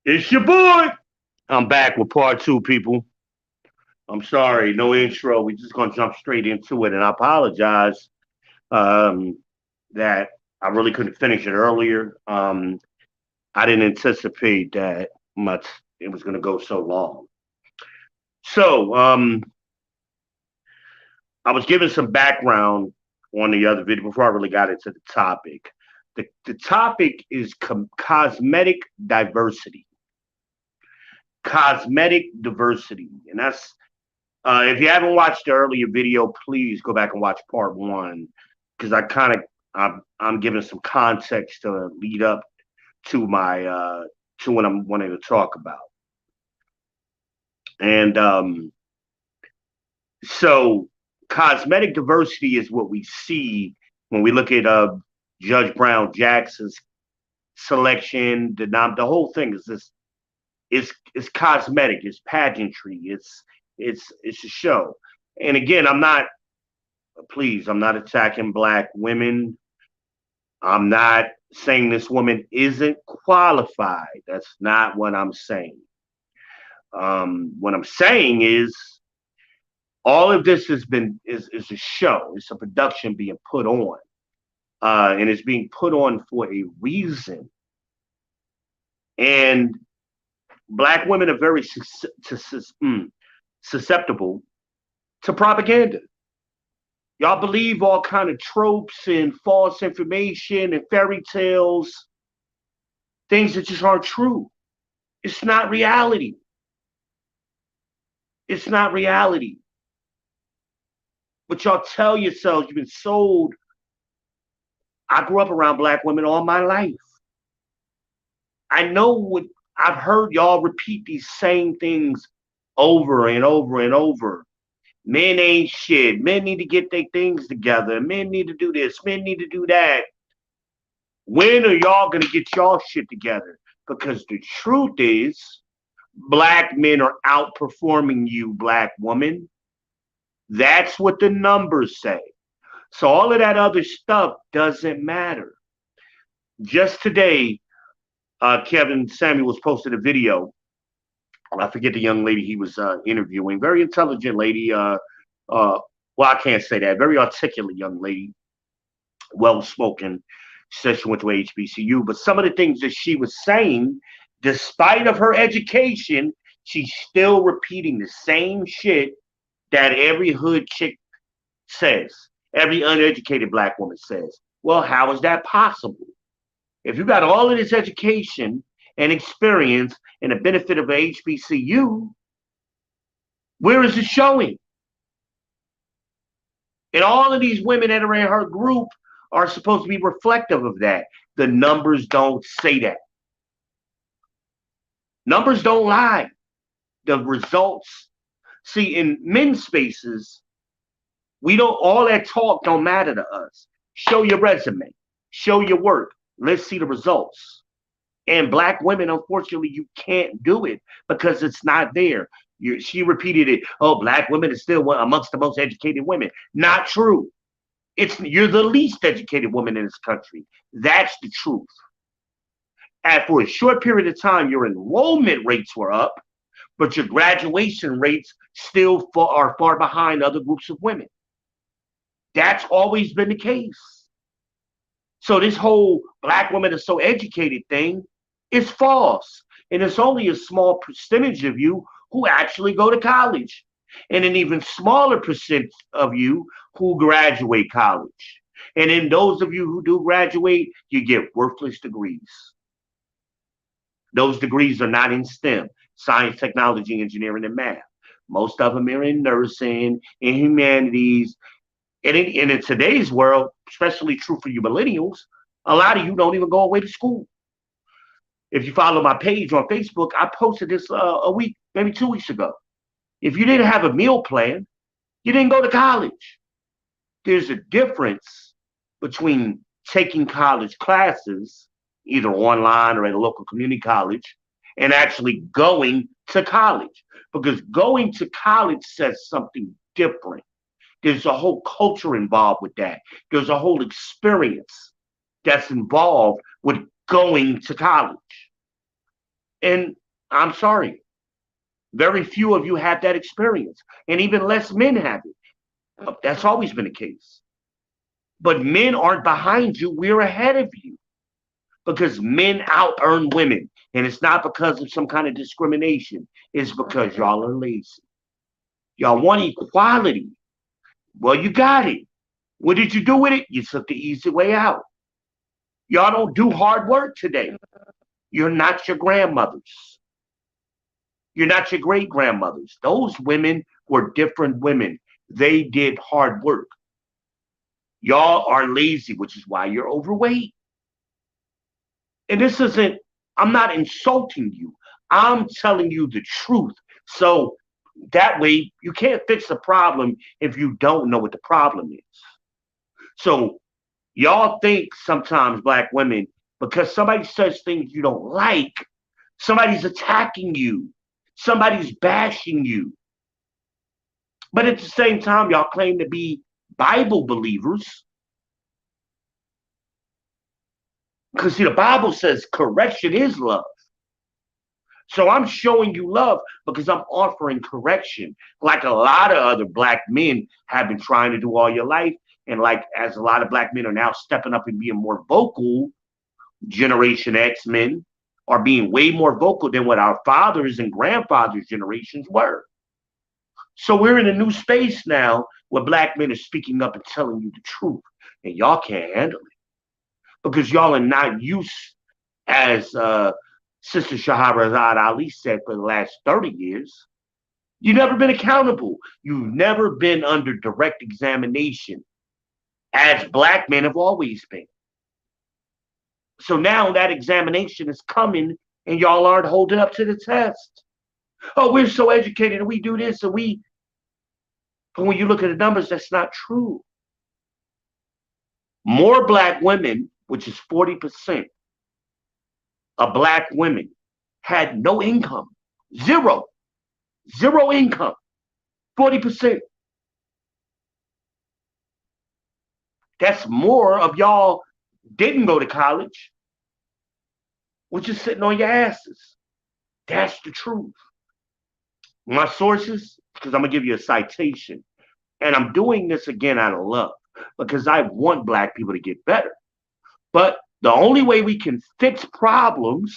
It's your boy. I'm back with part two, people. I'm sorry, no intro. We're just gonna jump straight into it, and I apologize um, that I really couldn't finish it earlier. I didn't anticipate that much. It was gonna go so long. So I was given some background on the other video before I really got into the topic. The topic is cosmetic diversity. Cosmetic diversity, and that's if you haven't watched the earlier video, please go back and watch part one because I'm giving some context to lead up to my to what I'm wanting to talk about. And so cosmetic diversity is what we see when we look at Judge Brown Jackson's selection. The whole thing is this. It's cosmetic. It's pageantry. It's a show. And again, I'm not attacking black women. I'm not saying this woman isn't qualified. That's not what I'm saying. What I'm saying is all of this is a show. It's a production being put on, and it's being put on for a reason. And black women are very susceptible to propaganda. Y'all believe all kind of tropes and false information and fairy tales, things that just aren't true. It's not reality. It's not reality. But y'all tell yourselves you've been sold. I grew up around black women all my life. I know what I've heard y'all repeat these same things over and over and over. Men ain't shit. Men need to get their things together. Men need to do this. Men need to do that. When are y'all going to get y'all shit together? Because the truth is, black men are outperforming you, black woman. That's what the numbers say. So all of that other stuff doesn't matter. Just today, Kevin Samuels posted a video. I forget the young lady he was interviewing. Very intelligent lady. Well, I can't say that. Very articulate young lady. Well spoken. She said she went to HBCU. But some of the things that she was saying, despite of her education, she's still repeating the same shit that every hood chick says. Every uneducated black woman says. Well, how is that possible? If you got all of this education and experience and the benefit of a HBCU, where is it showing? And all of these women that are in her group are supposed to be reflective of that. The numbers don't say that. Numbers don't lie. The results. See, in men's spaces, we don't, all that talk don't matter to us. Show your resume. Show your work. Let's see the results. And black women, unfortunately, you can't do it because it's not there. She repeated it. Oh, black women are still amongst the most educated women. Not true. You're the least educated woman in this country. That's the truth. And for a short period of time, your enrollment rates were up, but your graduation rates still are far behind other groups of women. That's always been the case. So this whole black women are so educated thing is false. And it's only a small percentage of you who actually go to college. And an even smaller percent of you who graduate college. And then those of you who do graduate, you get worthless degrees. Those degrees are not in STEM, science, technology, engineering, and math. Most of them are in nursing, in humanities. And in today's world, especially true for you millennials, a lot of you don't even go away to school. If you follow my page on Facebook, I posted this a week, maybe 2 weeks ago. If you didn't have a meal plan, you didn't go to college. There's a difference between taking college classes either online or at a local community college, and actually going to college. Because going to college says something different. There's a whole culture involved with that. There's a whole experience that's involved with going to college. And I'm sorry, very few of you have that experience, and even less men have it. That's always been the case. But men aren't behind you, we're ahead of you because men out earn women. And it's not because of some kind of discrimination, it's because y'all are lazy. Y'all want equality. Well, you got it. What did you do with it? You took the easy way out. Y'all don't do hard work today. You're not your grandmothers. You're not your great grandmothers. Those women were different women. They did hard work. Y'all are lazy, which is why you're overweight. And this isn't, I'm not insulting you. I'm telling you the truth. So that way you can't fix the problem if you don't know what the problem is. So y'all think sometimes, black women, because somebody says things you don't like, somebody's attacking you, somebody's bashing you. But at the same time, y'all claim to be Bible believers. Because see, the Bible says correction is love. So I'm showing you love because I'm offering correction, like a lot of other black men have been trying to do all your life. And like as a lot of black men are now stepping up and being more vocal, Generation X men are being way more vocal than what our fathers and grandfathers' generations were. So we're in a new space now where black men are speaking up and telling you the truth. And y'all can't handle it because y'all are not used, as Sister Shahrazad Ali said, for the last 30 years. You've never been accountable. You've never been under direct examination, as black men have always been. So now that examination is coming and y'all aren't holding up to the test. Oh, we're so educated and we do this and we. But when you look at the numbers, that's not true. More black women, which is 40% of black women, had no income. Zero. Zero income. 40%. That's more of y'all didn't go to college, which is sitting on your asses. That's the truth. My sources, because I'm going to give you a citation. And I'm doing this again out of love because I want black people to get better. But the only way we can fix problems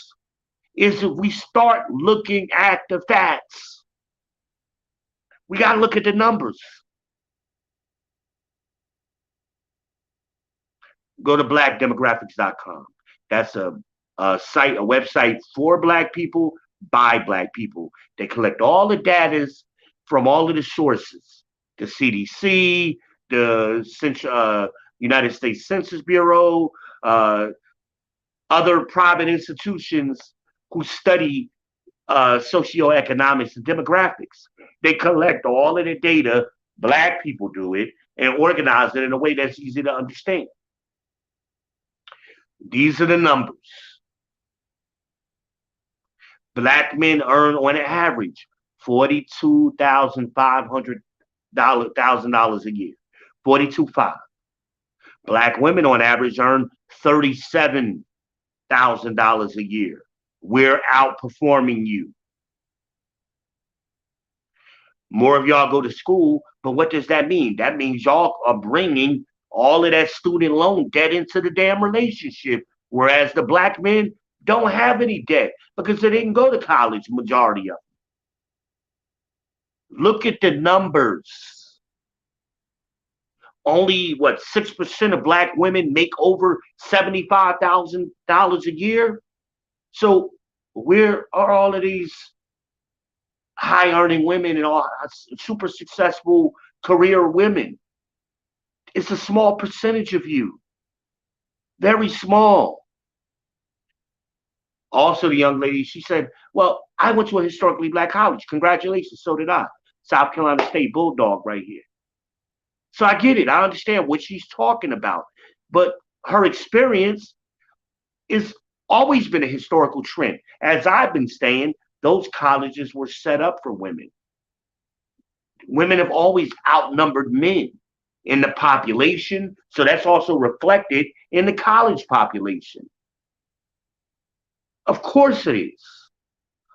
is if we start looking at the facts. We got to look at the numbers. Go to blackdemographics.com. That's a site, a website for black people, by black people. They collect all the data from all of the sources, the CDC, the United States Census Bureau, other private institutions who study socioeconomics and demographics. They collect all of the data, black people do it, and organize it in a way that's easy to understand. These are the numbers. Black men earn on average $42,500 a year. 42.5. Black women on average earn $37,000 a year. We're outperforming you. More of y'all go to school, but what does that mean? That means y'all are bringing all of that student loan debt into the damn relationship, whereas the black men don't have any debt because they didn't go to college, majority of them. Look at the numbers. Only, 6% of black women make over $75,000 a year? So where are all of these high-earning women and all super successful career women? It's a small percentage of you. Very small. Also, the young lady, she said, well, I went to a historically black college. Congratulations, so did I. South Carolina State Bulldog right here. So I get it. I understand what she's talking about. But her experience is Always been a historical trend. As I've been saying, those colleges were set up for women. Women have always outnumbered men in the population, so that's also reflected in the college population. Of course it is.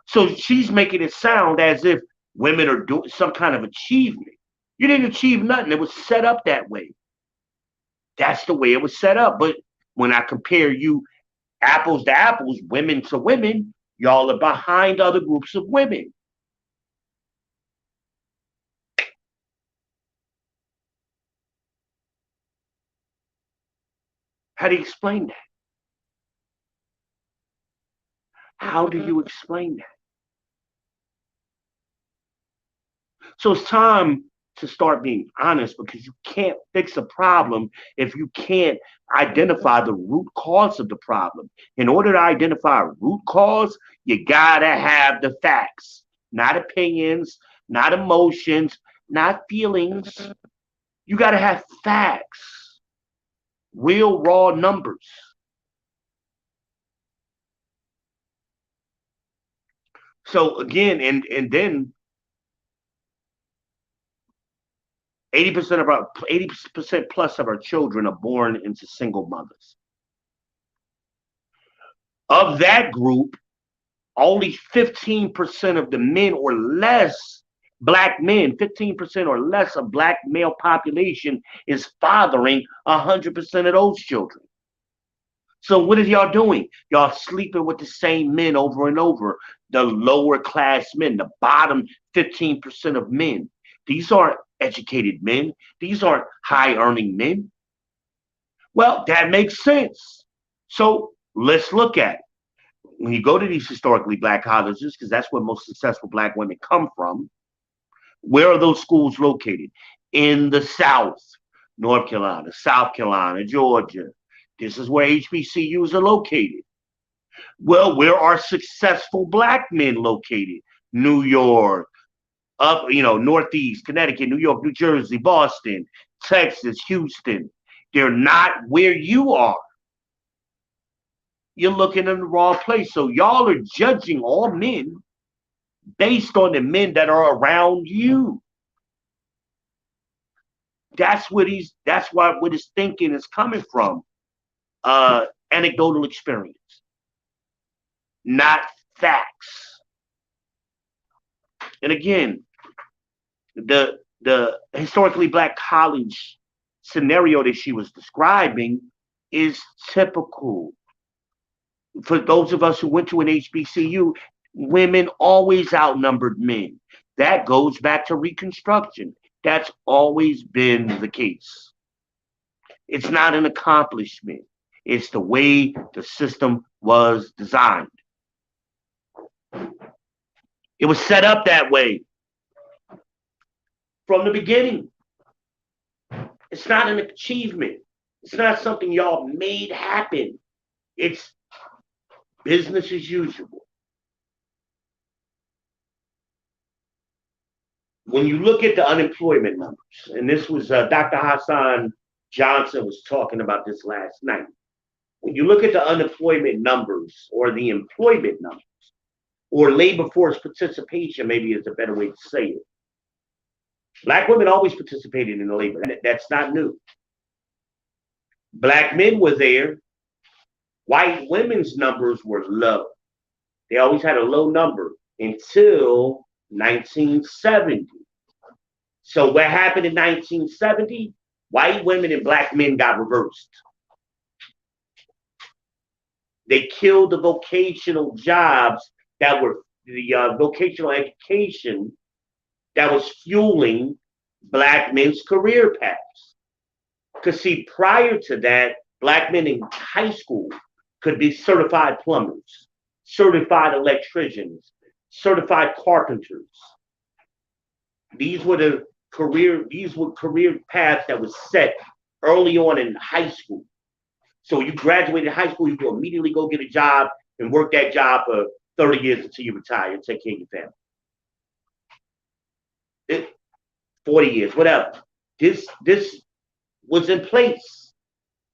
So she's making it sound as if women are doing some kind of achievement. You didn't achieve nothing. It was set up that way. That's the way it was set up. But when I compare you apples to apples, women to women, y'all are behind other groups of women. How do you explain that? How do you explain that? So it's time to start being honest, because you can't fix a problem if you can't identify the root cause of the problem. In order to identify a root cause, you gotta have the facts, not opinions, not emotions, not feelings. You gotta have facts, real raw numbers. So again, and then 80% plus of our children are born into single mothers. Of that group, only 15% of the men or less, black men, 15% or less of black male population is fathering 100% of those children. So what are y'all doing? Y'all sleeping with the same men over and over, the lower class men, the bottom 15% of men. These aren't educated men. These aren't high earning men. Well, that makes sense. So let's look at it. When you go to these historically black colleges, because that's where most successful black women come from, where are those schools located? In the South, North Carolina, South Carolina, Georgia. This is where HBCUs are located. Well, where are successful black men located? New York, up, Northeast, Connecticut, New York, New Jersey, Boston, Texas, Houston. They're not where you are. You're looking in the wrong place. So y'all are judging all men based on the men that are around you. That's why what his thinking is coming from. Anecdotal experience, not facts. And again, the historically black college scenario that she was describing is typical. For those of us who went to an HBCU, women always outnumbered men. That goes back to Reconstruction. That's always been the case. It's not an accomplishment. It's the way the system was designed. It was set up that way from the beginning. It's not an achievement. It's not something y'all made happen. It's business as usual. When you look at the unemployment numbers, and this was Dr. Hassan Johnson was talking about this last night. When you look at the unemployment numbers or the employment numbers or labor force participation, maybe is a better way to say it. Black women always participated in the labor. That's not new. Black men were there. White women's numbers were low. They always had a low number until 1970. So what happened in 1970? White women and black men got reversed. They killed the vocational jobs that were the vocational education that was fueling black men's career paths. Because see, prior to that, black men in high school could be certified plumbers, certified electricians, certified carpenters. These were career paths that was set early on in high school. So you graduated high school, you could immediately go get a job and work that job for 30 years until you retire and take care of your family. 40 years, whatever. This was in place.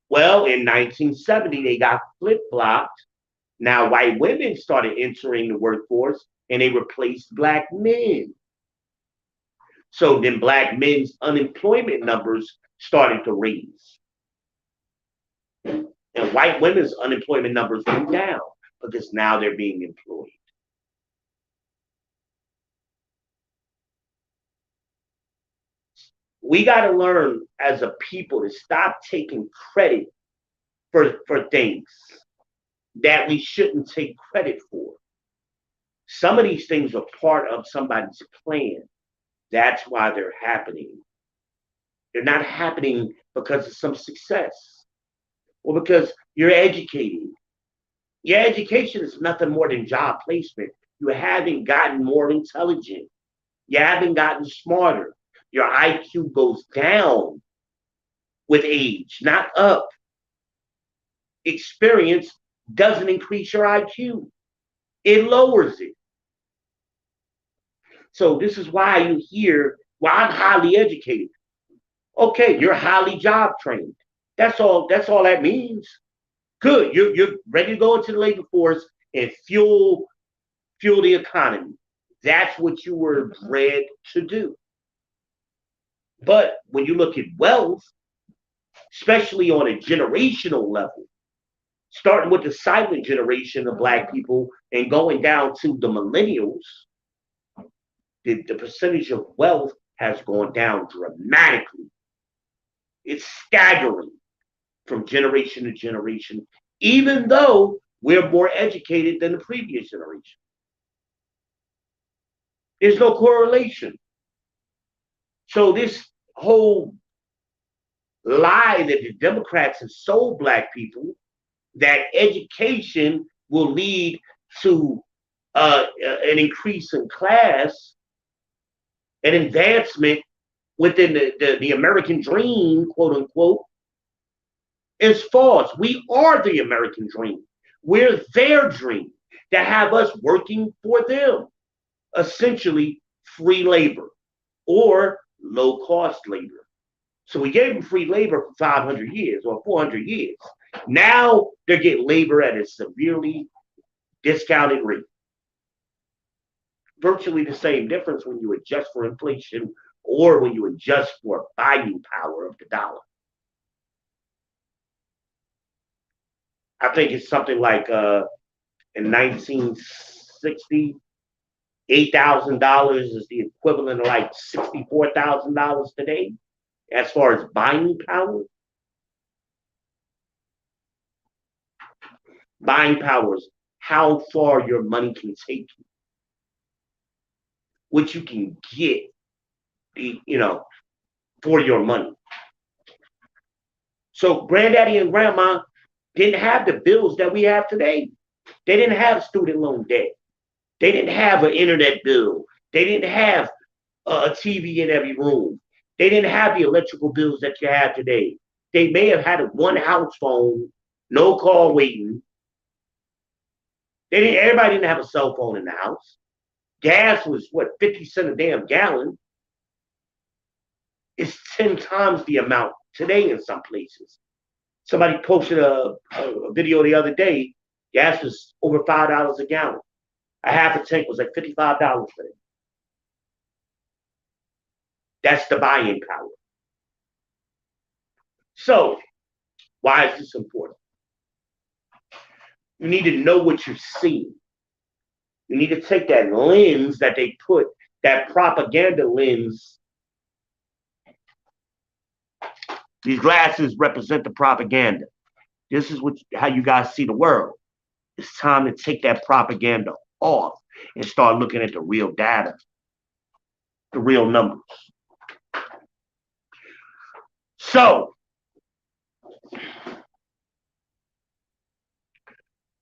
Well, in 1970, they got flip-flopped Now, white women started entering the workforce and they replaced black men. So then black men's unemployment numbers started to raise. And white women's unemployment numbers went down because now they're being employed. We got to learn as a people to stop taking credit for things that we shouldn't take credit for. Some of these things are part of somebody's plan. That's why they're happening. They're not happening because of some success or because you're educated. Your education is nothing more than job placement. You haven't gotten more intelligent. You haven't gotten smarter. Your IQ goes down with age, not up. Experience doesn't increase your IQ. It lowers it. So this is why you hear, well, I'm highly educated. Okay, you're highly job trained. That's all that means. Good. You're ready to go into the labor force and fuel the economy. That's what you were bred to do. But when you look at wealth, especially on a generational level, starting with the silent generation of black people and going down to the millennials, the percentage of wealth has gone down dramatically. It's staggering from generation to generation, even though we're more educated than the previous generation. There's no correlation. So this whole lie that the Democrats have sold black people, that education will lead to an increase in class, an advancement within the American dream, quote unquote, is false. We are the American dream. We're their dream to have us working for them. Essentially, free labor or low-cost labor. So we gave them free labor for 500 years or 400 years. Now they're getting labor at a severely discounted rate. Virtually the same difference when you adjust for inflation or when you adjust for buying power of the dollar. I think it's something like in 1960, $8,000 is the equivalent of like $64,000 today as far as buying power. Buying power is how far your money can take you, what you can get, for your money. So granddaddy and grandma didn't have the bills that we have today. They didn't have student loan debt. They didn't have an internet bill. They didn't have a TV in every room. They didn't have the electrical bills that you have today. They may have had one house phone, no call waiting. Everybody didn't have a cell phone in the house. Gas was, 50 cents a damn gallon. It's 10 times the amount today in some places. Somebody posted a video the other day. Gas was over $5 a gallon. A half a tank was like $55 today. That's the buying power. So, why is this important? You need to know what you're seeing. You need to take that lens that they put, that propaganda lens. These glasses represent the propaganda. This is how you guys see the world. It's time to take that propaganda off and start looking at the real data, the real numbers. So,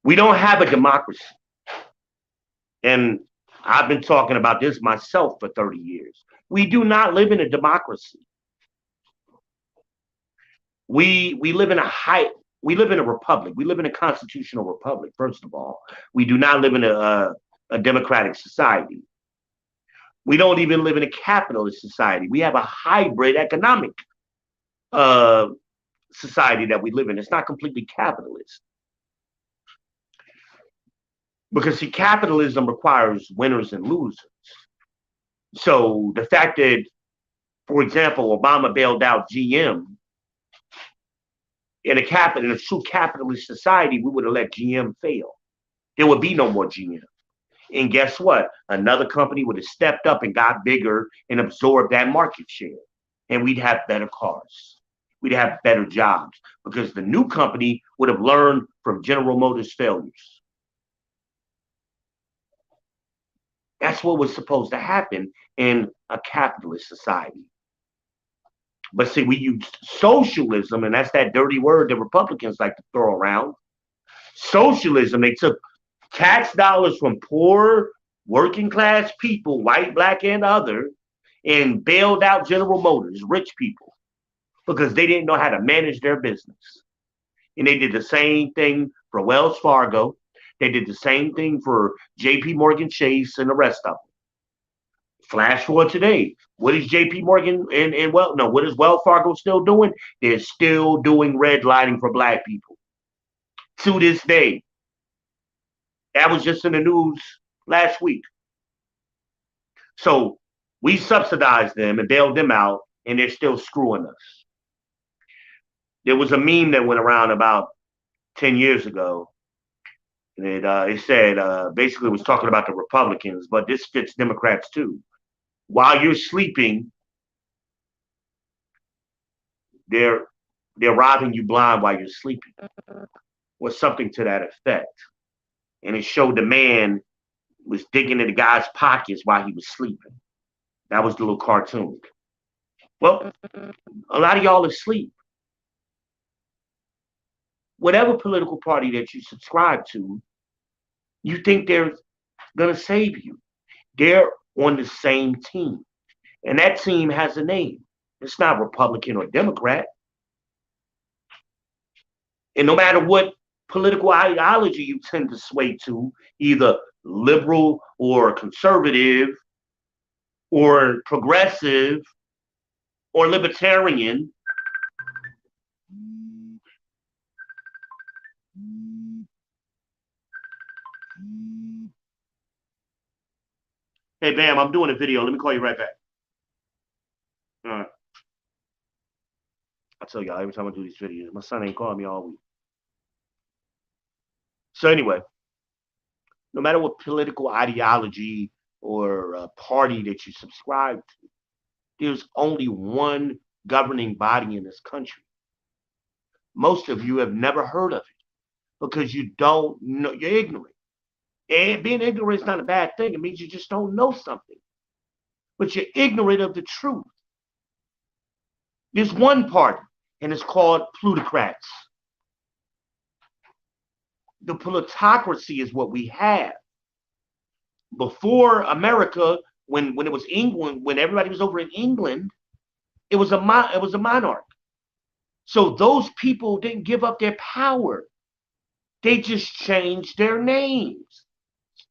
we don't have a democracy. And I've been talking about this myself for 30 years. We do not live in a democracy. We live in a republic. We live in a constitutional republic, first of all. We do not live in a democratic society. We don't even live in a capitalist society. We have a hybrid economic society that we live in. It's not completely capitalist. Because see, capitalism requires winners and losers. So the fact that, for example, Obama bailed out GM in a true capitalist society, we would have let GM fail. There would be no more GM. And guess what? Another company would have stepped up and got bigger and absorbed that market share. And we'd have better cars. We'd have better jobs because the new company would have learned from General Motors' failures. That's what was supposed to happen in a capitalist society. But see, we use socialism, and that's that dirty word that Republicans like to throw around. Socialism, they took tax dollars from poor working class people, white, black, and other, and bailed out General Motors, rich people, because they didn't know how to manage their business. And they did the same thing for Wells Fargo. They did the same thing for JP Morgan Chase and the rest of them. Flash forward today. What is JP Morgan and what is Wells Fargo still doing? They're still doing redlining for black people. To this day. That was just in the news last week. So we subsidized them and bailed them out, and they're still screwing us. There was a meme that went around about 10 years ago. And it said, basically, it was talking about the Republicans, but this fits Democrats too. While you're sleeping, they're robbing you blind while you're sleeping, or something to that effect. And it showed the man was digging into the guy's pockets while he was sleeping. That was the little cartoon. Well, a lot of y'all are asleep. Whatever political party that you subscribe to, you think they're going to save you. They're on the same team. And that team has a name. It's not Republican or Democrat. And no matter what political ideology you tend to sway to, either liberal or conservative or progressive or libertarian, hey, Bam, I'm doing a video. Let me call you right back. All right. I tell y'all every time I do these videos, my son ain't calling me all week. So anyway, no matter what political ideology or party that you subscribe to, there's only one governing body in this country. Most of you have never heard of it because you don't know, you're ignorant. And being ignorant is not a bad thing. It means you just don't know something. But you're ignorant of the truth. There's one party, and it's called plutocrats. The plutocracy is what we have. Before America, when it was England, when everybody was over in England, it was a monarch. So those people didn't give up their power. They just changed their names.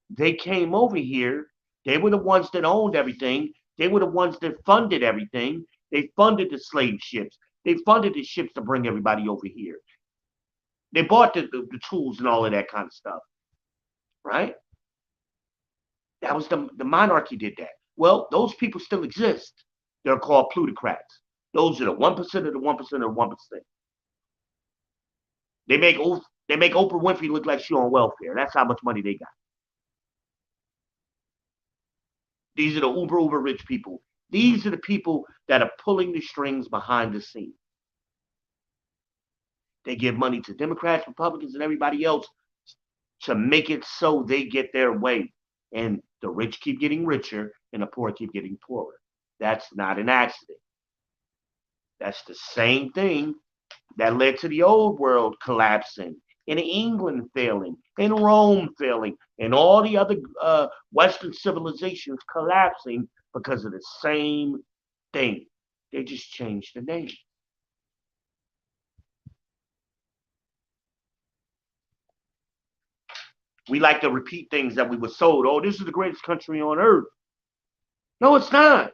They came over here. They were the ones that owned everything. They were the ones that funded everything. They funded the slave ships. They funded the ships to bring everybody over here. They bought the tools and all of that kind of stuff, right? That was the monarchy did that. Well, those people still exist. They're called plutocrats. Those are the 1% of the 1% of the 1%. They make Oprah Winfrey look like she's on welfare. That's how much money they got. These are the uber rich people. These are the people that are pulling the strings behind the scenes. They give money to Democrats, Republicans, and everybody else to make it so they get their way. And the rich keep getting richer and the poor keep getting poorer. That's not an accident. That's the same thing that led to the old world collapsing, and England failing, and Rome failing, and all the other Western civilizations collapsing because of the same thing. They just changed the name. We like to repeat things that we were sold. Oh, this is the greatest country on earth. No, it's not.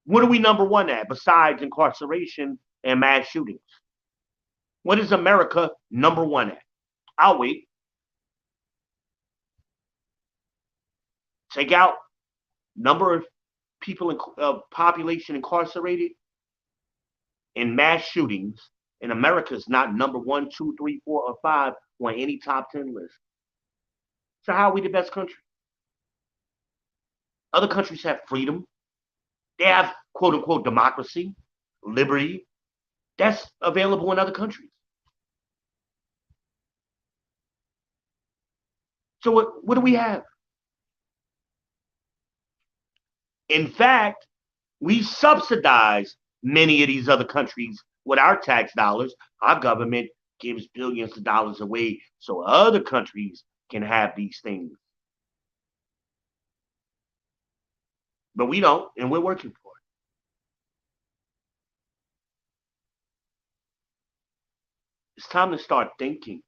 What are we number one at besides incarceration and mass shootings? What is America number one at? I'll wait. Take out number of people in population incarcerated in mass shootings, and America is not number 1, 2, 3, 4, or 5 on any top 10 list. So how are we the best country? Other countries have freedom. They have quote unquote democracy, liberty. That's available in other countries. So what do we have? In fact, we subsidize many of these other countries with our tax dollars. Our government gives billions of dollars away so other countries can have these things. But we don't, and we're working for it. It's time to start thinking.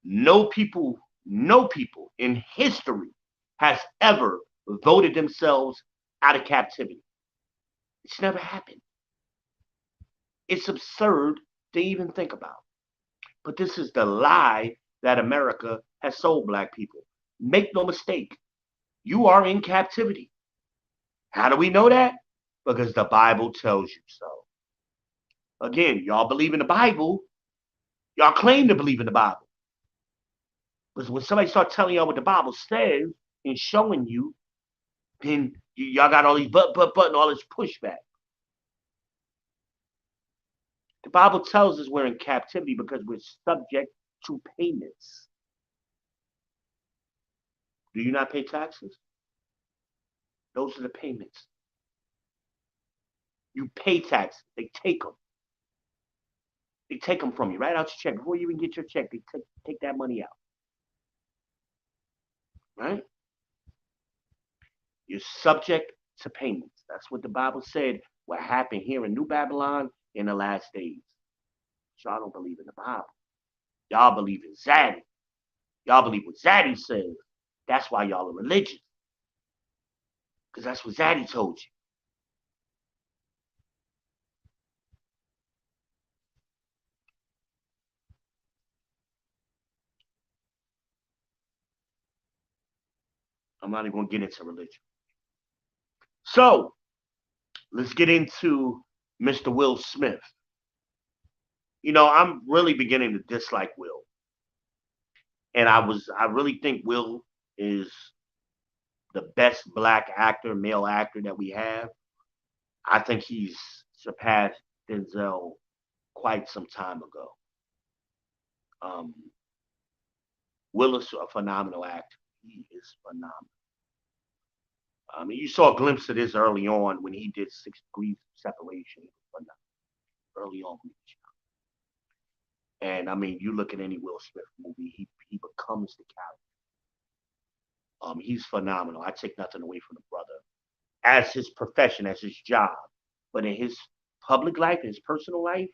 No people in history has ever voted themselves out of captivity. It's never happened. It's absurd to even think about. But this is the lie that America has sold black people. Make no mistake, you are in captivity. How do we know that? Because the Bible tells you so. Again, y'all believe in the Bible. Y'all claim to believe in the Bible. Because when somebody starts telling y'all what the Bible says and showing you, then y'all got all these but, and all this pushback. The Bible tells us we're in captivity because we're subject to payments. Do you not pay taxes? Those are the payments. You pay taxes. They take them. They take them from you right out your check. Before you even get your check, they take that money out. Right? You're subject to payments. That's what the Bible said what happened here in New Babylon in the last days. Y'all don't believe in the Bible. Y'all believe in Zaddy. Y'all believe what Zaddy says. That's why y'all are religious. Because that's what Zaddy told you. I'm not even going to get into religion. So, let's get into Mr. Will Smith. You know, I'm really beginning to dislike Will. And I really think Will is the best black actor, male actor that we have. I think he's surpassed Denzel quite some time ago. Um, Will is a phenomenal actor. He is phenomenal. You saw a glimpse of this early on when he did 6 Degrees of Separation. Early on, and I mean, you look at any Will Smith movie, he becomes the character. He's phenomenal. I take nothing away from the brother as his profession, as his job, but in his public life, his personal life,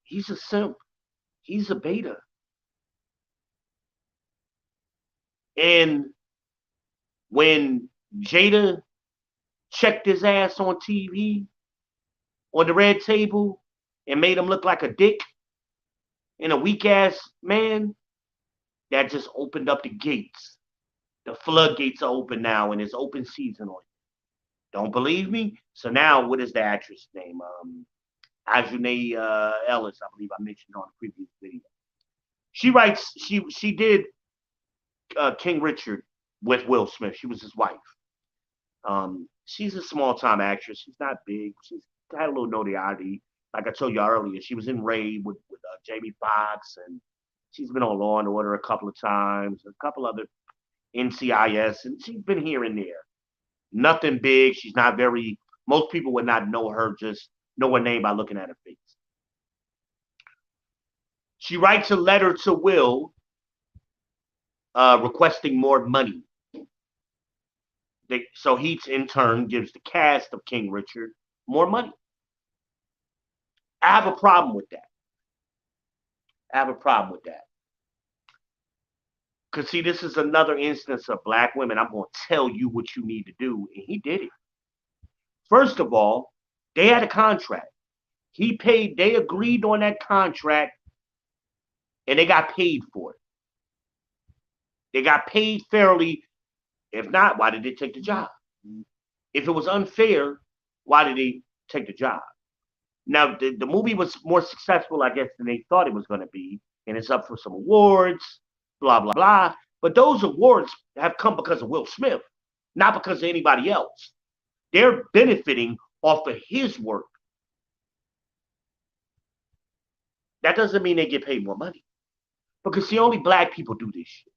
he's a simp. He's a beta. And when Jada checked his ass on TV on the red table and made him look like a dick and a weak ass man, that just opened up the gates. The floodgates are open now, and it's open season on it. Don't believe me? So now, what is the actress name? Ajune Ellis, I believe I mentioned on the previous video. She writes. She did King Richard with Will Smith. She was his wife. She's a small time actress. She's not big. She's had a little notoriety. Like I told you earlier, she was in Raid with Jamie Foxx, and she's been on Law and Order a couple of times, a couple other NCIS, and she's been here and there. Nothing big. She's not very. Most people would not know her, just know her name by looking at her face. She writes a letter to Will requesting more money. So he, in turn, gives the cast of King Richard more money. I have a problem with that. Because, see, this is another instance of black women. I'm going to tell you what you need to do. And he did it. First of all, they had a contract. They agreed on that contract, and they got paid for it. They got paid fairly. If not, why did they take the job? If it was unfair, why did they take the job? Now, the movie was more successful, I guess, than they thought it was going to be, and it's up for some awards, blah, blah, blah. But those awards have come because of Will Smith, not because of anybody else. They're benefiting off of his work. That doesn't mean they get paid more money. Because, see, only black people do this shit.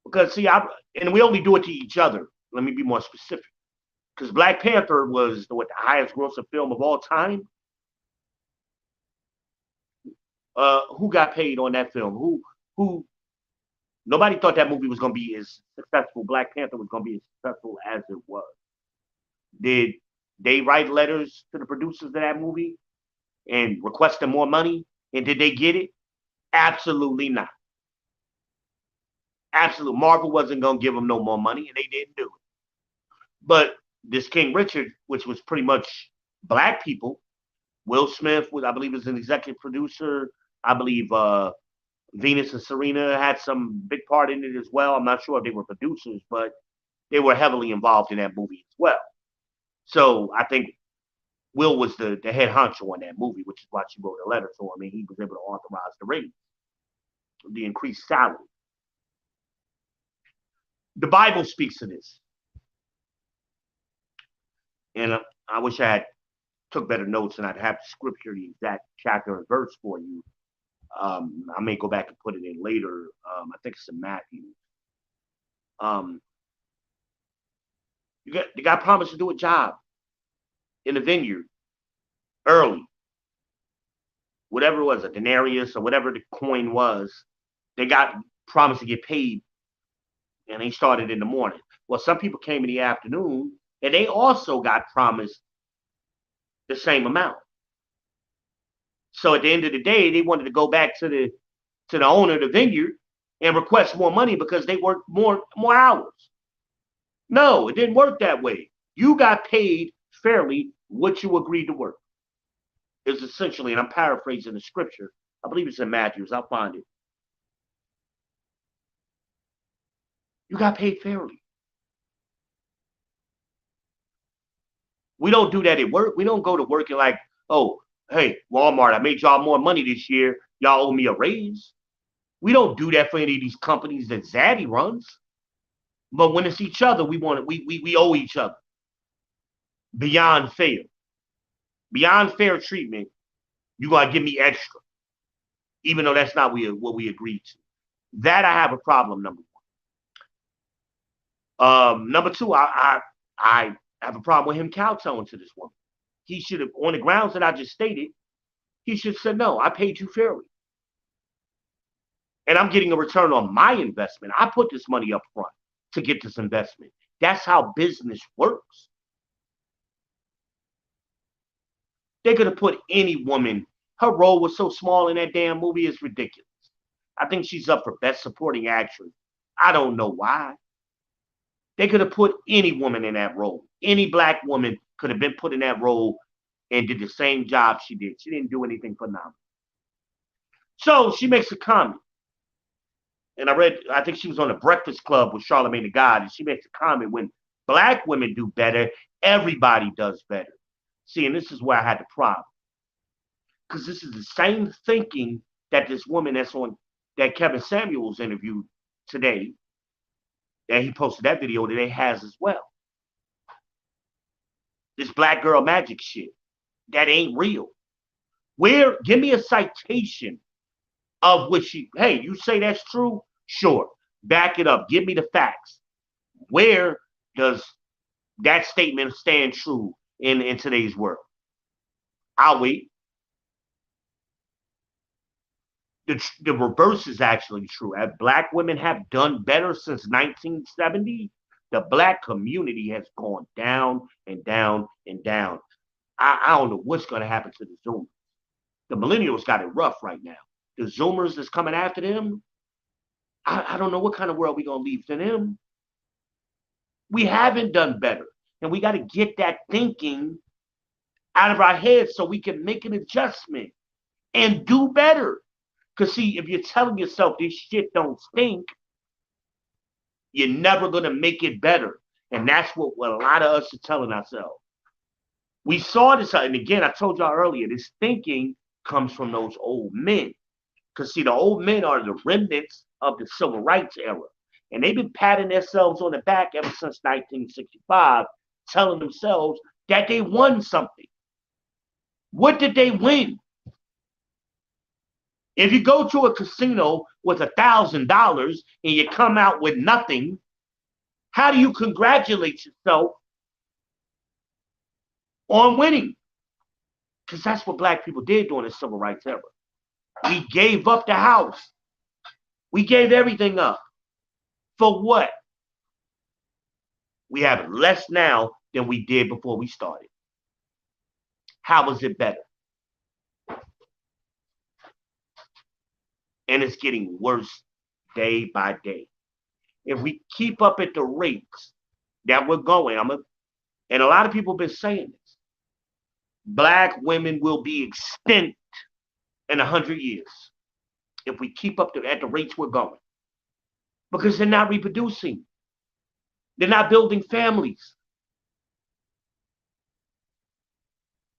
Because, see, and we only do it to each other. Let me be more specific. Because Black Panther was the highest grossing film of all time. Who got paid on that film? Who? Nobody thought that movie was going to be as successful. Black Panther was going to be as successful as it was. Did they write letters to the producers of that movie and request them more money? And did they get it? Absolutely not. Absolutely. Marvel wasn't going to give them no more money, and they didn't do it. But this King Richard, which was pretty much black people, Will Smith, I believe, was an executive producer. I believe Venus and Serena had some big part in it as well. I'm not sure if they were producers, but they were heavily involved in that movie as well. So I think Will was the head honcho on that movie, which is why she wrote a letter to him, and he was able to authorize the raise, the increased salary. The Bible speaks to this. And I wish I had took better notes and I'd have the scripture, the exact chapter and verse for you. I may go back and put it in later. I think it's in Matthew. The guy promised to do a job in the vineyard early. Whatever it was, a denarius or whatever the coin was, they got promised to get paid, and they started in the morning. Well, some people came in the afternoon, and they also got promised the same amount. So at the end of the day, they wanted to go back to the owner of the vineyard and request more money because they worked more hours. No, it didn't work that way. You got paid fairly what you agreed to work. It's essentially, and I'm paraphrasing the scripture. I believe it's in Matthew. I'll find it. You got paid fairly. We don't do that at work. We don't go to work and like, oh, hey, Walmart, I made y'all more money this year. Y'all owe me a raise. We don't do that for any of these companies that Zaddy runs. But when it's each other, we owe each other. Beyond fair. Beyond fair treatment, you gotta give me extra. Even though that's not what we agreed to. That I have a problem, number one. Number two, I have a problem with him kowtowing to this woman. He should have, on the grounds that I just stated, he should have said, no, I paid you fairly. And I'm getting a return on my investment. I put this money up front to get this investment. That's how business works. They could have put any woman. Her role was so small in that damn movie, it's ridiculous. I think she's up for Best Supporting Actress. I don't know why. They could have put any woman in that role. Any black woman could have been put in that role and did the same job she did. She didn't do anything phenomenal. So she makes a comment. And I think she was on the Breakfast Club with Charlamagne the God, and she makes a comment, when black women do better, everybody does better. See, and this is where I had the problem. Because this is the same thinking that this woman that Kevin Samuels interviewed today, that he posted that video today, has as well. This black girl magic shit, that ain't real. Give me a citation of which hey, you say that's true? Sure. Back it up. Give me the facts. Where does that statement stand true in today's world? I'll wait. The reverse is actually true. As black women have done better since 1970, the black community has gone down and down and down. I don't know what's going to happen to the Zoomers. The millennials got it rough right now. The Zoomers that's coming after them, I don't know what kind of world we're going to leave to them. We haven't done better. And we got to get that thinking out of our heads so we can make an adjustment and do better. Because, see, if you're telling yourself this shit don't stink, You're never going to make it better. And that's what a lot of us are telling ourselves. We saw this, and again, I told y'all earlier, this thinking comes from those old men. Because, see, the old men are the remnants of the civil rights era. And they've been patting themselves on the back ever since 1965, telling themselves that they won something. What did they win? If you go to a casino with $1,000 and you come out with nothing, how do you congratulate yourself on winning? Because that's what black people did during the civil rights era. We gave up the house. We gave everything up. For what? We have less now than we did before we started. How is it better? And it's getting worse day by day. If we keep up at the rates that we're going, and a lot of people have been saying this, black women will be extinct in 100 years if we keep up at the rates we're going. Because they're not reproducing. They're not building families.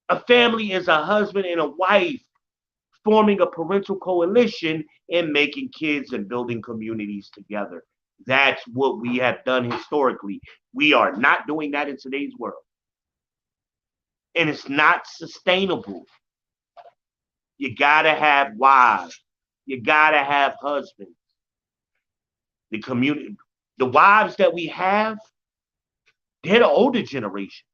A family is a husband and a wife forming a parental coalition and making kids and building communities together. That's what we have done historically. We are not doing that in today's world. And it's not sustainable. You gotta have wives. You gotta have husbands. The community, the wives that we have, they're the older generation.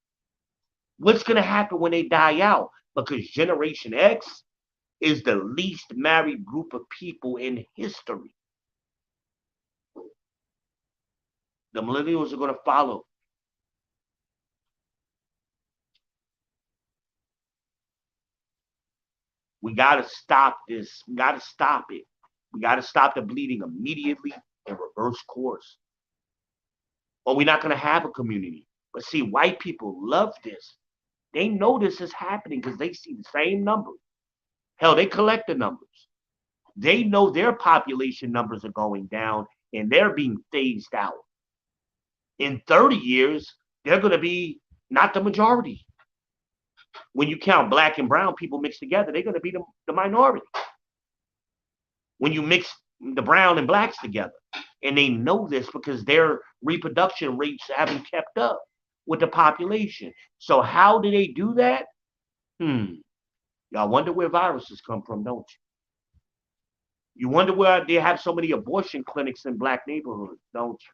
What's gonna happen when they die out? Because Generation X is the least married group of people in history. The millennials are going to follow. We got to stop this. We got to stop it. We got to stop the bleeding immediately and reverse course. Or we're not going to have a community. But see, white people love this. They know this is happening because they see the same numbers. Hell, they collect the numbers. They know their population numbers are going down and they're being phased out. In 30 years, they're going to be not the majority. When you count black and brown people mixed together, they're going to be the minority. When you mix the brown and blacks together, and they know this because their reproduction rates haven't kept up with the population. So how do they do that? Y'all wonder where viruses come from, don't you? You wonder where they have so many abortion clinics in black neighborhoods, don't you?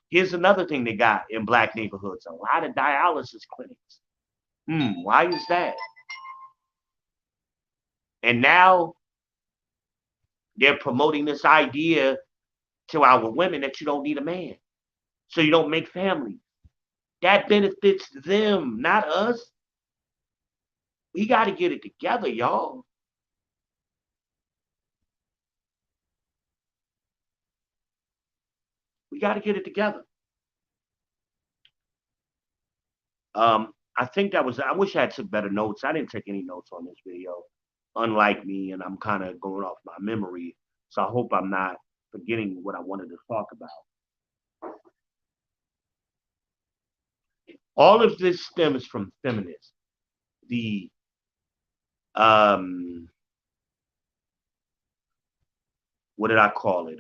Here's another thing they got in black neighborhoods, a lot of dialysis clinics. Why is that? And now they're promoting this idea to our women that you don't need a man. So you don't make families. That benefits them, not us. We got to get it together, y'all. We got to get it together. I think that was, I wish I had took better notes. I didn't take any notes on this video, unlike me, and I'm kind of going off my memory. So I hope I'm not forgetting what I wanted to talk about. All of this stems from feminism. The what did I call it?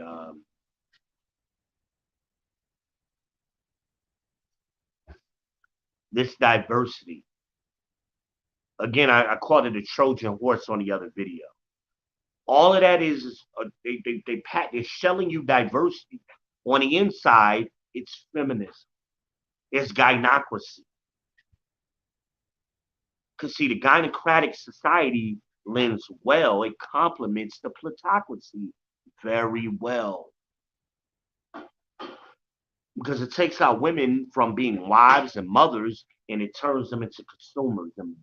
This diversity. Again, I called it a Trojan horse on the other video. All of that is they're selling you diversity. On the inside, it's feminism. It's gynocracy. Because see, the gynocratic society lends well. It complements the plutocracy very well. Because it takes our women from being wives and mothers and it turns them into consumers. And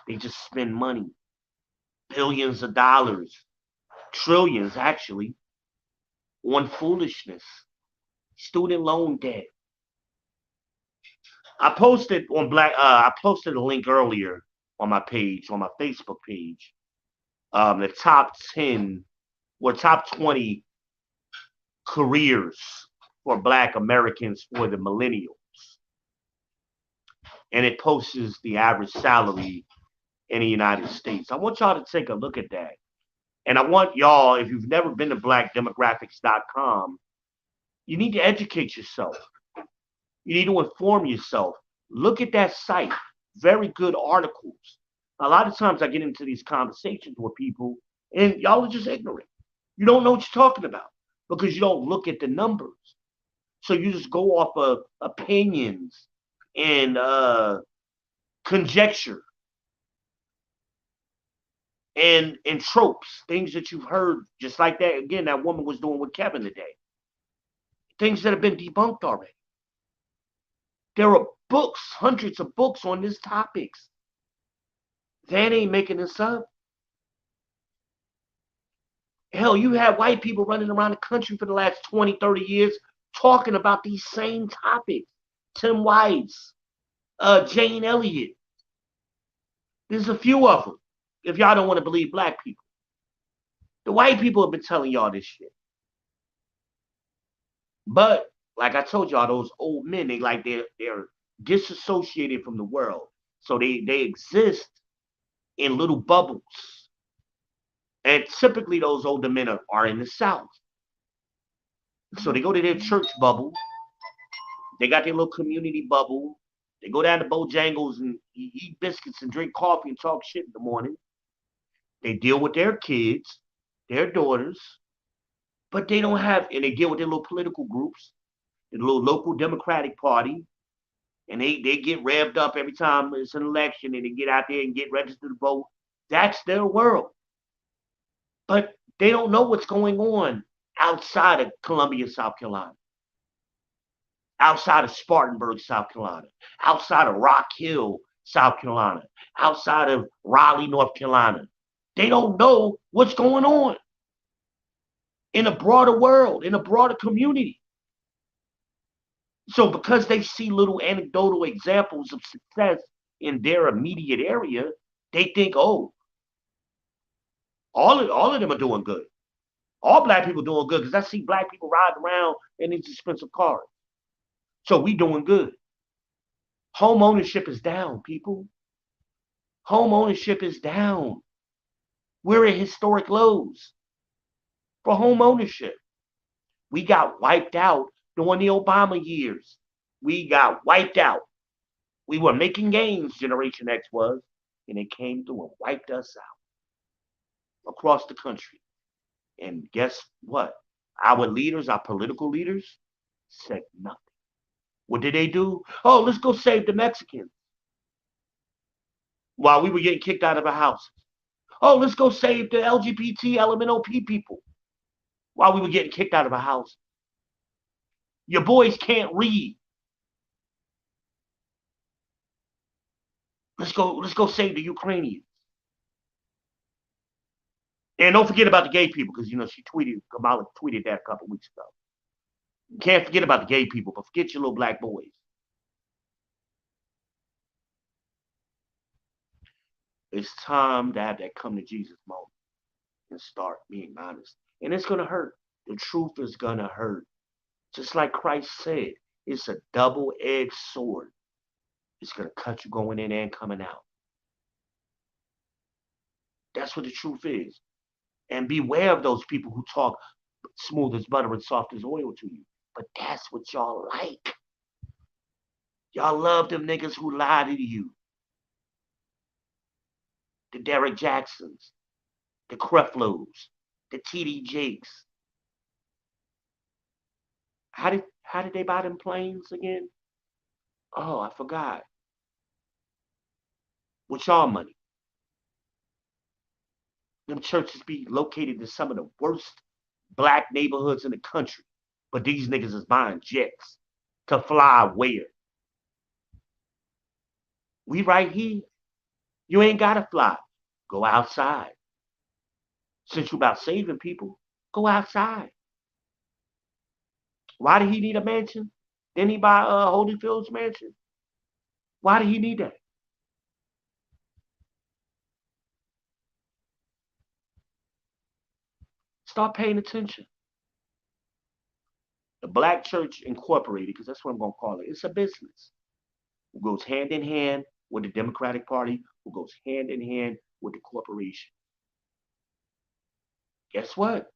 they just spend money. Billions of dollars. Trillions, actually. On foolishness. Student loan debt. I posted a link earlier on my page, on my Facebook page. The top 10 or top 20 careers for Black Americans for the millennials. And it posts the average salary in the United States. I want y'all to take a look at that. And I want y'all, if you've never been to blackdemographics.com, you need to educate yourself. You need to inform yourself. Look at that site. Very good articles. A lot of times I get into these conversations with people and y'all are just ignorant. You don't know what you're talking about because you don't look at the numbers. So you just go off of opinions and conjecture and tropes, things that you've heard, just like that. Again, that woman was doing with Kevin today. Things that have been debunked already. There are books, hundreds of books on these topics. That ain't making this up. Hell, you have white people running around the country for the last 20, 30 years talking about these same topics. Tim Wise, Jane Elliott. There's a few of them, if y'all don't want to believe black people. The white people have been telling y'all this shit. But, like I told y'all, those old men, they're disassociated from the world. So they exist in little bubbles. And typically those older men are in the South. So they go to their church bubble. They got their little community bubble. They go down to Bojangles and eat biscuits and drink coffee and talk shit in the morning. They deal with their kids, their daughters, but they don't have, and they deal with their little political groups, the little local Democratic Party, and they get revved up every time it's an election and they get out there and get registered to vote. That's their world. But they don't know what's going on outside of Columbia, South Carolina, outside of Spartanburg, South Carolina, outside of Rock Hill, South Carolina, outside of Raleigh, North Carolina. They don't know what's going on in a broader world, in a broader community. So because they see little anecdotal examples of success in their immediate area, they think, oh, all of them are doing good. All black people doing good because I see black people riding around in these expensive cars. So we doing good. Home ownership is down, people. Home ownership is down. We're at historic lows for home ownership. We got wiped out during the Obama years. We got wiped out. We were making gains, Generation X was, and it came through and wiped us out across the country. And guess what? Our leaders, our political leaders, said nothing. What did they do? Oh, let's go save the Mexicans. While we were getting kicked out of our houses. Oh, let's go save the LGBT, LMNOP people. While we were getting kicked out of our house. Your boys can't read. Let's go save the Ukrainians. And don't forget about the gay people, because Kamala tweeted that a couple weeks ago. You can't forget about the gay people, but forget your little black boys. It's time to have that come to Jesus moment and start being honest. And it's gonna hurt. The truth is gonna hurt. Just like Christ said, it's a double-edged sword. It's gonna cut you going in and coming out. That's what the truth is. And beware of those people who talk smooth as butter and soft as oil to you. But that's what y'all like. Y'all love them niggas who lie to you. The Derek Jacksons, the Creflos, the TD Jakes. How did they buy them planes again? Oh, I forgot. With y'all money. Them churches be located in some of the worst black neighborhoods in the country. But these niggas is buying jets to fly where? We right here. You ain't gotta fly. Go outside. Since you about saving people, go outside. Why did he need a mansion? Didn't he buy Holyfield's mansion? Why did he need that? Start paying attention. The Black Church Incorporated, because that's what I'm going to call it, it's a business who goes hand in hand with the Democratic Party, who goes hand in hand with the corporation. Guess what?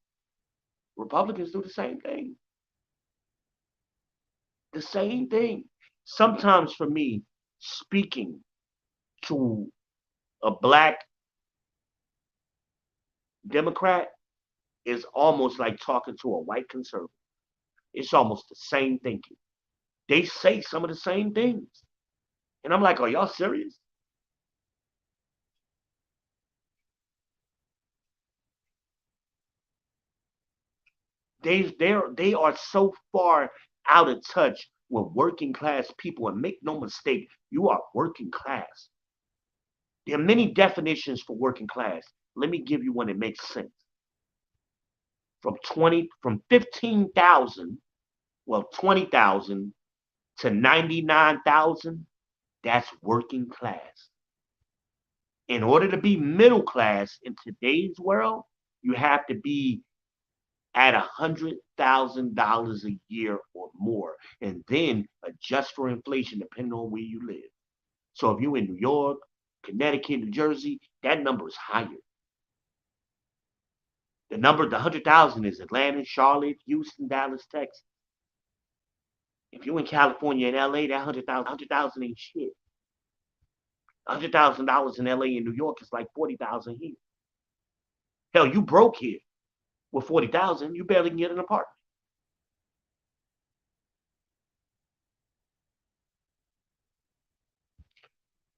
Republicans do the same thing. The same thing. Sometimes for me, speaking to a black Democrat is almost like talking to a white conservative. It's almost the same thinking. They say some of the same things. And I'm like, are y'all serious? They are so far out of touch with working class people. And make no mistake, you are working class. There are many definitions for working class. Let me give you one that makes sense. From 15,000, well, 20,000 to 99,000, that's working class. In order to be middle class in today's world, you have to be at $100,000 a year or more, and then adjust for inflation depending on where you live. So if you're in New York, Connecticut, New Jersey, that number is higher. The 100,000 is Atlanta, Charlotte, Houston, Dallas, Texas. If you're in California and LA, that 100,000 ain't shit. $100,000 in LA and New York is like 40,000 here. Hell, you broke here with 40,000, you barely can get an apartment.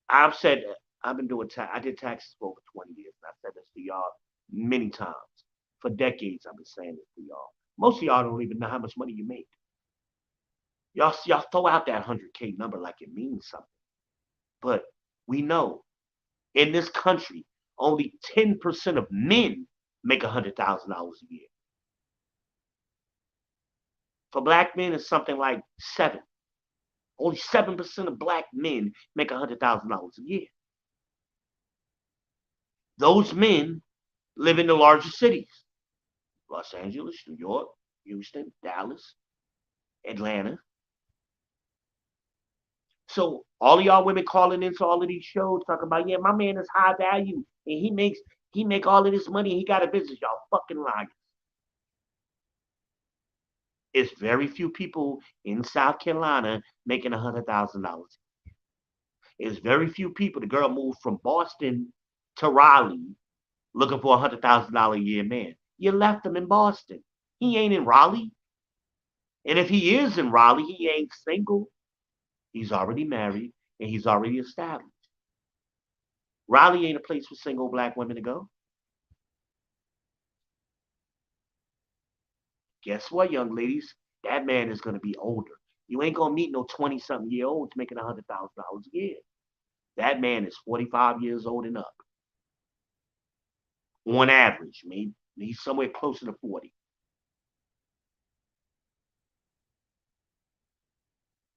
I've said I've been doing tax. I did taxes for over 20 years. And I've said this to y'all many times. For decades, I've been saying this to y'all. Most of y'all don't even know how much money you make. Y'all throw out that 100K number like it means something. But we know in this country, only 10% of men make $100,000 a year. For black men, it's something like 7. Only 7% of black men make $100,000 a year. Those men live in the larger cities: Los Angeles, New York, Houston, Dallas, Atlanta. So all of y'all women calling into all of these shows talking about, yeah, my man is high value and he make all of this money and he got a business. Y'all fucking liars. It's very few people in South Carolina making $100,000. It's very few people. The girl moved from Boston to Raleigh looking for $100,000 a year man. You left him in Boston. He ain't in Raleigh. And if he is in Raleigh, he ain't single. He's already married and he's already established. Raleigh ain't a place for single black women to go. Guess what, young ladies? That man is going to be older. You ain't going to meet no 20-something year olds making $100,000 a year. That man is 45 years old and up. On average, maybe he's somewhere closer to 40.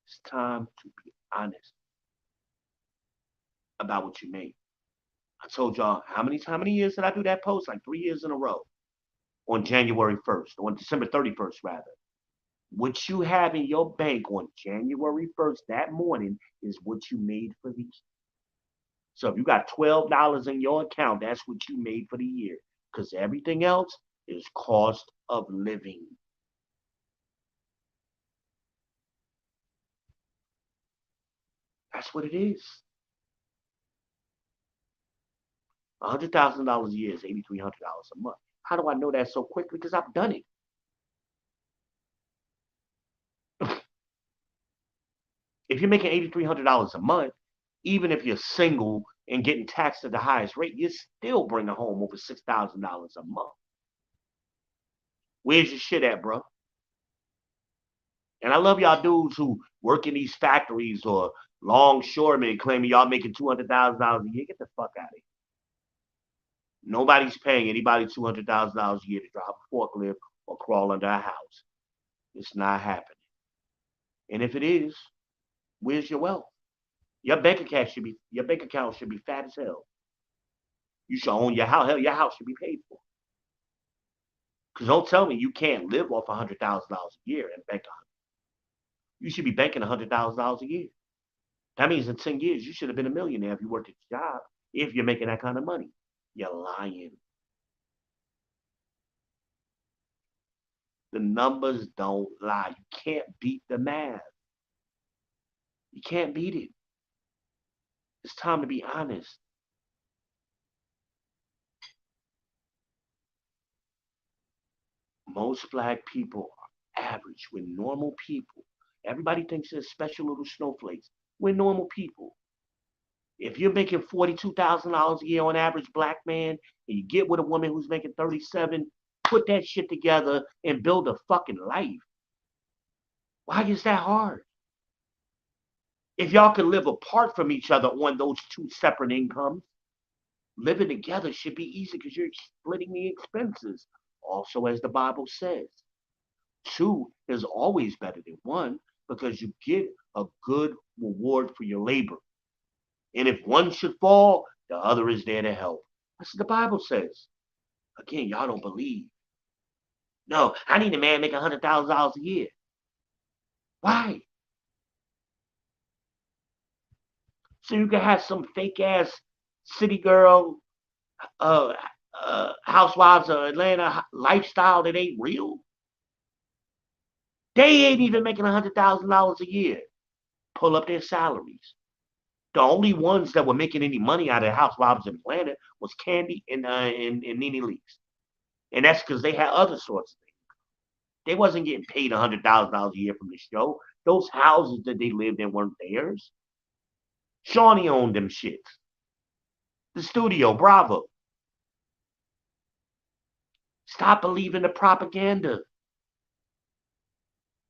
It's time to be honest about what you make. I told y'all how many years did I do that post? Like 3 years in a row. On January 1st, on December 31st, rather. What you have in your bank on January 1st that morning is what you made for the year. So if you got $12 in your account, that's what you made for the year. Because everything else is cost of living. That's what it is. $100,000 a year is $8,300 a month. How do I know that so quickly? Because I've done it. If you're making $8,300 a month, even if you're single and getting taxed at the highest rate, you're still bringing home over $6,000 a month. Where's your shit at, bro? And I love y'all dudes who work in these factories or longshoremen claiming y'all making $200,000 a year. Get the fuck out of here. Nobody's paying anybody $200,000 a year to drive a forklift or crawl under a house. It's not happening. And if it is, where's your wealth? Your bank account should be fat as hell. You should own your house. Hell, your house should be paid for. Because don't tell me you can't live off $100,000 a year and bank. You should be banking $100,000 a year. That means in 10 years, you should have been a millionaire if you worked at your job, if you're making that kind of money. You're lying. The numbers don't lie. You can't beat the math. You can't beat it. It's time to be honest. Most black people are average. We're normal people. Everybody thinks they're special little snowflakes. We're normal people. If you're making $42,000 a year on average, black man, and you get with a woman who's making 37, put that shit together and build a fucking life. Why is that hard? If y'all can live apart from each other on those two separate incomes, living together should be easy because you're splitting the expenses. Also, as the Bible says, two is always better than one because you get a good reward for your labor. And if one should fall, the other is there to help. That's what the Bible says. Again, y'all don't believe. No, I need a man making $100,000 a year. Why? So you can have some fake ass city girl, uh, housewives of Atlanta lifestyle that ain't real. They ain't even making $100,000 a year. Pull up their salaries. The only ones that were making any money out of housewives in Atlanta was Candy and Nene Leakes. And that's because they had other sorts of things. They wasn't getting paid $100,000 a year from the show. Those houses that they lived in weren't theirs. Shawnee owned them shits. The studio, Bravo. Stop believing the propaganda.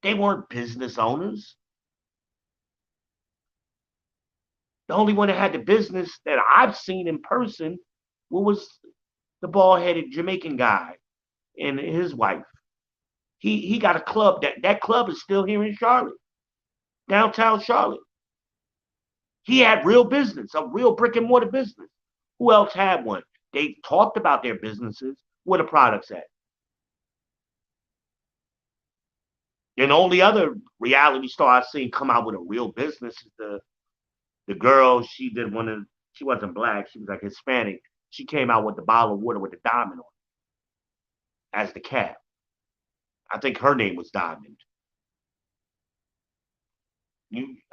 They weren't business owners. The only one that had the business that I've seen in person was the bald-headed Jamaican guy and his wife. He got a club. That club is still here in Charlotte, downtown Charlotte. He had real business, a real brick and mortar business. Who else had one? They talked about their businesses. Where the products at? And the only other reality star I've seen come out with a real business is the girl. She did one of. She wasn't black. She was like Hispanic. She came out with the bottle of water with the diamond on it as the cap. I think her name was Diamond.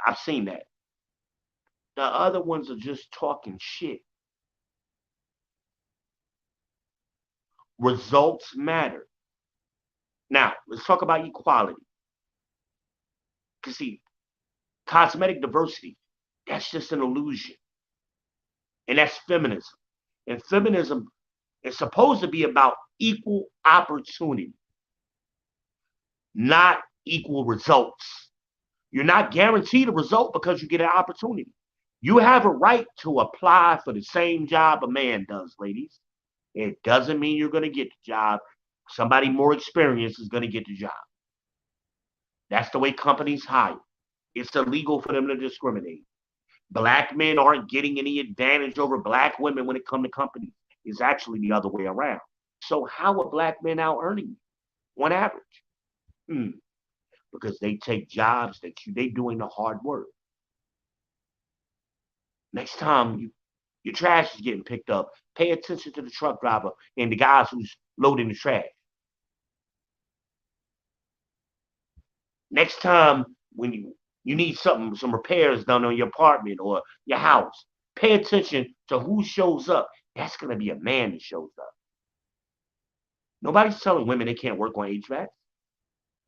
I've seen that. The other ones are just talking shit. Results matter. Now, let's talk about equality. Because, see, cosmetic diversity, that's just an illusion. And that's feminism. And feminism is supposed to be about equal opportunity, not equal results. You're not guaranteed a result because you get an opportunity. You have a right to apply for the same job a man does, ladies. It doesn't mean you're going to get the job. Somebody more experienced is going to get the job. That's the way companies hire. It's illegal for them to discriminate. Black men aren't getting any advantage over black women when it comes to companies. It's actually the other way around. So how are black men out earning on average? Because they take jobs that they doing the hard work. Next time your trash is getting picked up, pay attention to the truck driver and the guys who's loading the trash. Next time when you need some repairs done on your apartment or your house, pay attention to who shows up. That's going to be a man that shows up. Nobody's telling women they can't work on HVAC.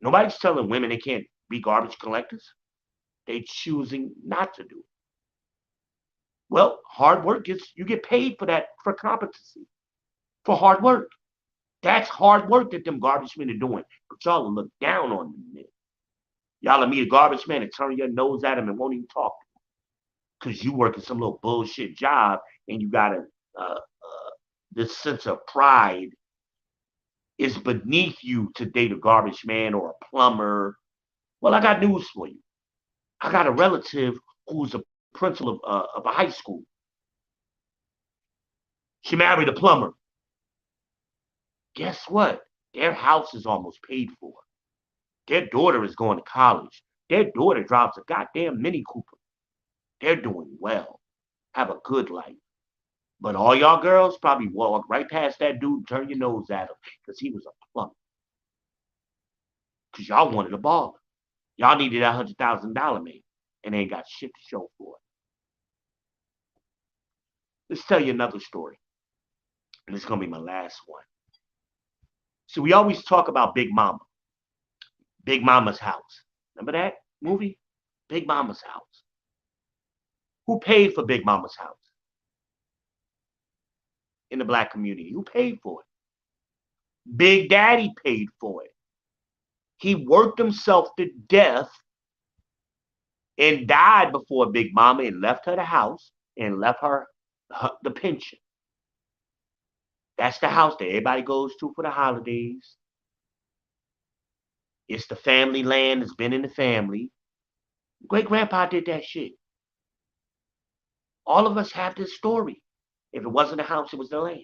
Nobody's telling women they can't be garbage collectors. They're choosing not to do it. Well, hard work you get paid for that, for competency, for hard work. That's hard work that them garbage men are doing. But y'all will look down on them men. Y'all will meet a garbage man and turn your nose at him and won't even talk to him. Because you work in some little bullshit job and you got this sense of pride. It's beneath you to date a garbage man or a plumber. Well, I got news for you. I got a relative who's a principal of a high school. She married a plumber. Guess what? Their house is almost paid for. Their daughter is going to college. Their daughter drives a goddamn Mini Cooper. They're doing well. Have a good life. But all y'all girls probably walk right past that dude and turn your nose at him because he was a plumber. Because y'all wanted a baller. Y'all needed that $100,000 man and ain't got shit to show for it. Let's tell you another story. And it's going to be my last one. So we always talk about Big Mama. Big Mama's house. Remember that movie? Big Mama's house. Who paid for Big Mama's house? In the black community. Who paid for it? Big Daddy paid for it. He worked himself to death and died before Big Mama and left her the house and left her the pension. That's the house that everybody goes to for the holidays. It's the family land. It's been in the family. Great grandpa did that shit. All of us have this story. If it wasn't a house, it was the land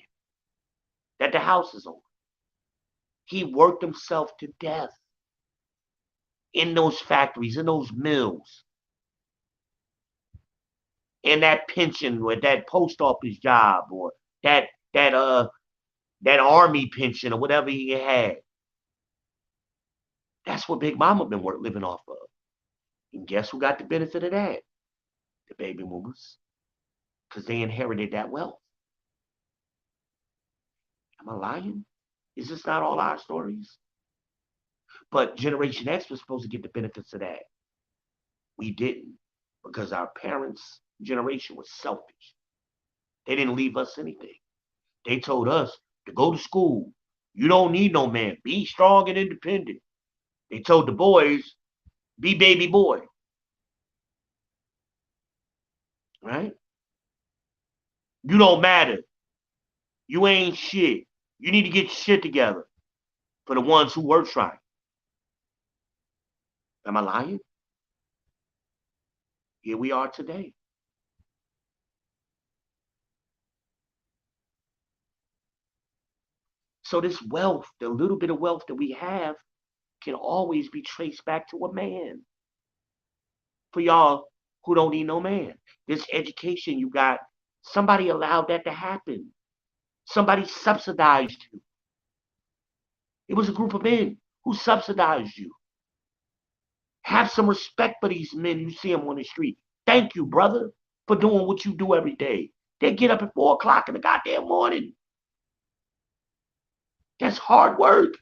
that the house is on. He worked himself to death in those factories, in those mills, in that pension or that post office job or that army pension or whatever he had. That's what Big Mama been living off of. And guess who got the benefit of that? The baby boomers. Because they inherited that wealth. Am I lying? Is this not all our stories? But Generation X was supposed to get the benefits of that. We didn't. Because our parents' generation was selfish. They didn't leave us anything. They told us to go to school. You don't need no man. Be strong and independent. They told the boys, be baby boy. Right? You don't matter. You ain't shit. You need to get your shit together for the ones who were trying. Am I lying? Here we are today. So this wealth, the little bit of wealth that we have, can always be traced back to a man. For y'all who don't need no man. This education you got, somebody allowed that to happen. Somebody subsidized you. It was a group of men who subsidized you. Have some respect for these men you see them on the street. Thank you, brother, for doing what you do every day. They get up at 4 o'clock in the goddamn morning. That's hard work.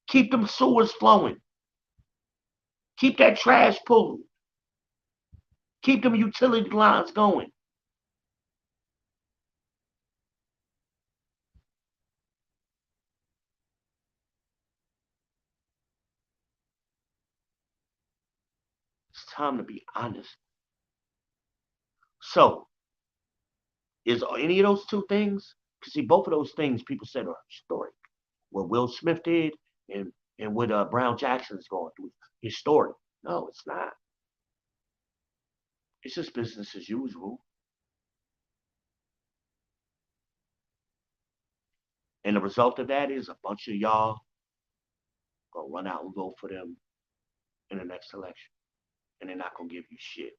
Keep them sewers flowing. Keep that trash pulling. Keep them utility lines going. It's time to be honest. So, is any of those two things? Because see, both of those things people said are historic. What Will Smith did and what Brown Jackson is going through, historic. No, it's not. It's just business as usual. And the result of that is a bunch of y'all gonna run out and vote for them in the next election. And they're not gonna give you shit.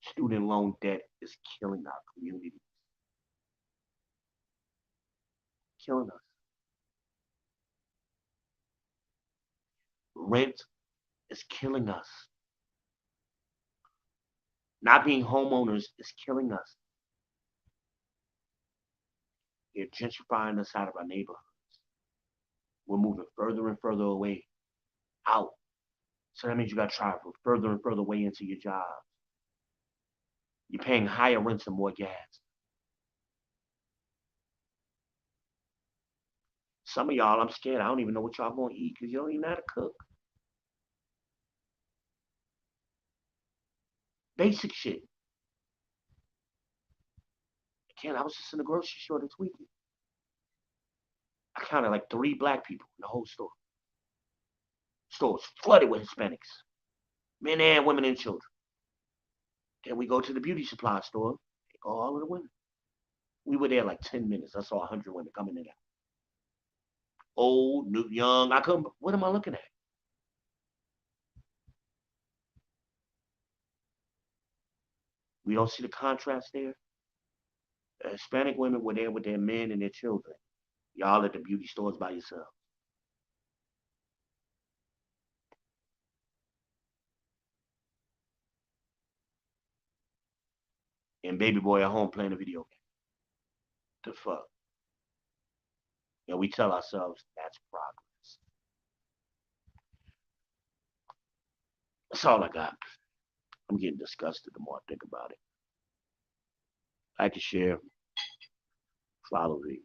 Student loan debt is killing our community. Killing us. Rent is killing us. Not being homeowners is killing us. They're gentrifying us out of our neighborhoods. We're moving further and further away out. So that means you got to travel further and further away into your job. You're paying higher rents and more gas. Some of y'all, I'm scared. I don't even know what y'all going to eat because you don't even know how to cook. Basic shit. Again, I was just in the grocery store this weekend. I counted like 3 black people in the whole store. The store was flooded with Hispanics, men and women and children. Then we go to the beauty supply store. They go all of the women. We were there like 10 minutes. I saw 100 women coming in and out. Old, new, young. I couldn't, what am I looking at? We don't see the contrast there. Hispanic women were there with their men and their children. Y'all at the beauty stores by yourself. And baby boy at home playing a video game. The fuck? And we tell ourselves that's progress. That's all I got. I'm getting disgusted the more I think about it. Like to share, follow me.